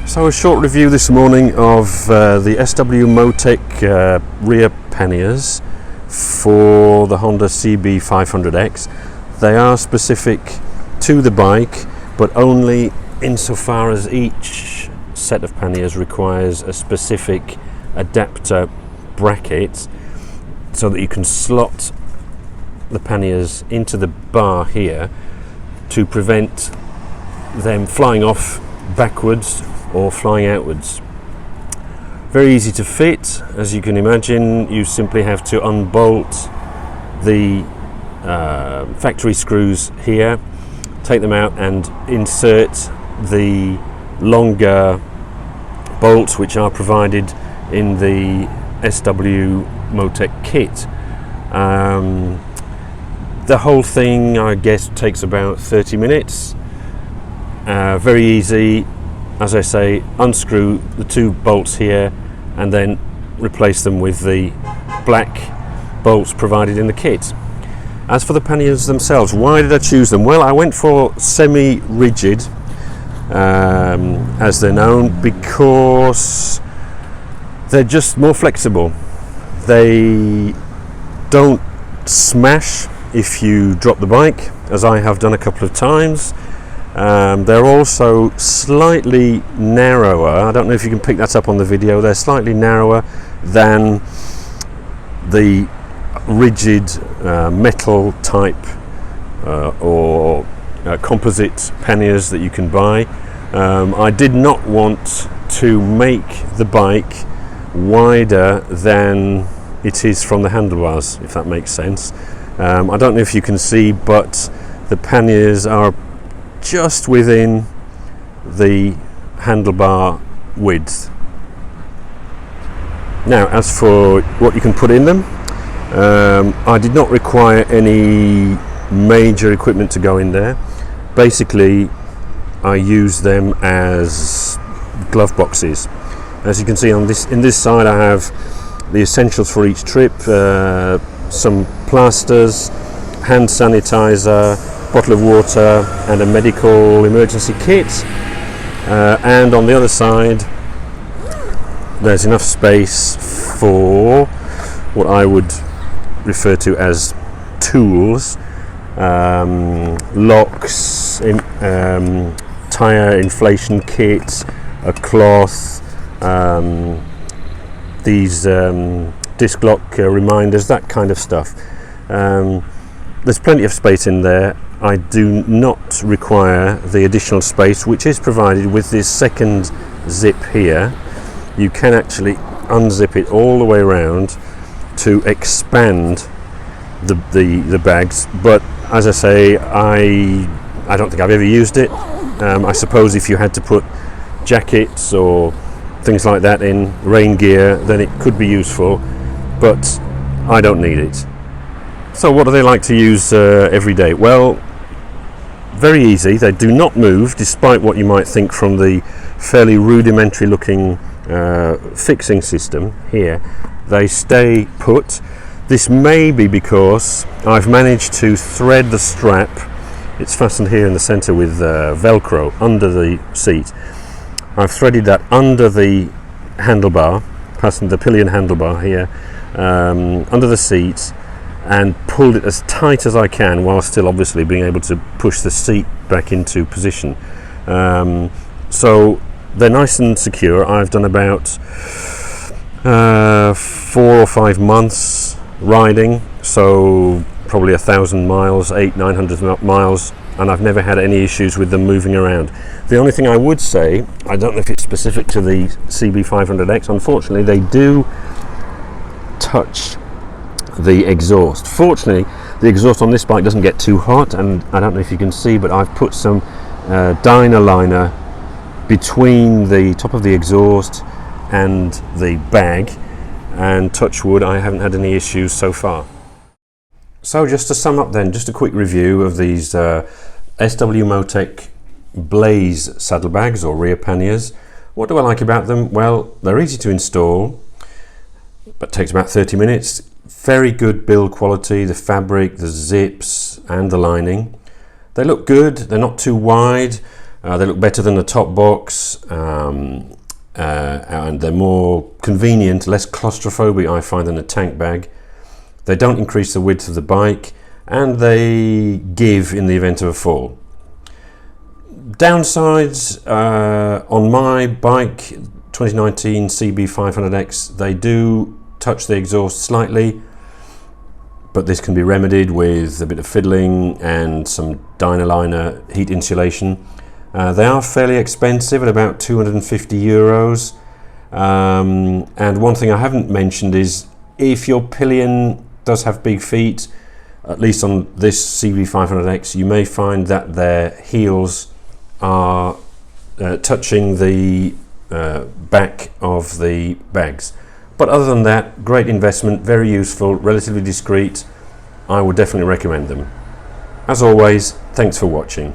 So a short review this morning of the SW Motech rear panniers for the Honda CB500X. They are specific to the bike, but only insofar as each set of panniers requires a specific adapter bracket so that you can slot the panniers into the bar here to prevent them flying off backwards or flying outwards. Very easy to fit, as you can imagine. You simply have to unbolt the factory screws here, take them out and insert the longer bolts which are provided in the SW Motech kit. The whole thing, I guess, takes about 30 minutes. Very easy. As I say, unscrew the two bolts here and then replace them with the black bolts provided in the kit. As for the panniers themselves, why did I choose them? Well, I went for semi-rigid, as they're known, because they're just more flexible. They don't smash if you drop the bike, as I have done a couple of times. They're also slightly narrower. I don't know if you can pick that up on the video. They're slightly narrower than the rigid metal type or composite panniers that you can buy. I did not want to make the bike wider than it is from the handlebars, if that makes sense. I don't know if you can see, but the panniers are just within the handlebar width. Now, as for what you can put in them, I did not require any major equipment to go in there. Basically, I use them as glove boxes. As you can see on this, in this side, I have the essentials for each trip: some plasters, hand sanitizer, bottle of water, and a medical emergency kit. And on the other side, there's enough space for what I would refer to as tools, locks, tire inflation kit, a cloth, these disc lock reminders, that kind of stuff. There's plenty of space in there. I do not require the additional space which is provided with this second zip here. You can actually unzip it all the way around to expand the bags, but as I say, I don't think I've ever used it. I suppose if you had to put jackets or things like that in, rain gear, then it could be useful, but I don't need it. So what do they like to use every day? Well, very easy. They do not move, despite what you might think from the fairly rudimentary looking fixing system here. They stay put. This may be because I've managed to thread the strap. It's fastened here in the center with Velcro under the seat. I've threaded that under the handlebar, passing the pillion handlebar here, under the seat, and pulled it as tight as I can while still obviously being able to push the seat back into position. So they're nice and secure. I've done about 4 or 5 months riding, so probably 1,000 miles, 800-900 miles, and I've never had any issues with them moving around. The only thing I would say, I don't know if it's specific to the CB500X, unfortunately they do touch the exhaust. Fortunately, the exhaust on this bike doesn't get too hot, and I don't know if you can see, but I've put some dyno liner between the top of the exhaust and the bag, and touch wood, I haven't had any issues so far. So just to sum up then, just a quick review of these SW Motech Blaze saddlebags or rear panniers. What do I like about them? Well, they're easy to install, but takes about 30 minutes. Very good build quality, the fabric, the zips and the lining. They look good, they're not too wide. They look better than the top box, and they're more convenient, less claustrophobic I find than a tank bag. They don't increase the width of the bike, and they give in the event of a fall. Downsides, on my bike 2019 CB500X, they do touch the exhaust slightly, but this can be remedied with a bit of fiddling and some Dynaliner heat insulation. They are fairly expensive at about 250 euros. And one thing I haven't mentioned is if your pillion does have big feet, at least on this CB500X, you may find that their heels are touching the back of the bags. But other than that, great investment, very useful, relatively discreet. I would definitely recommend them. As always, thanks for watching.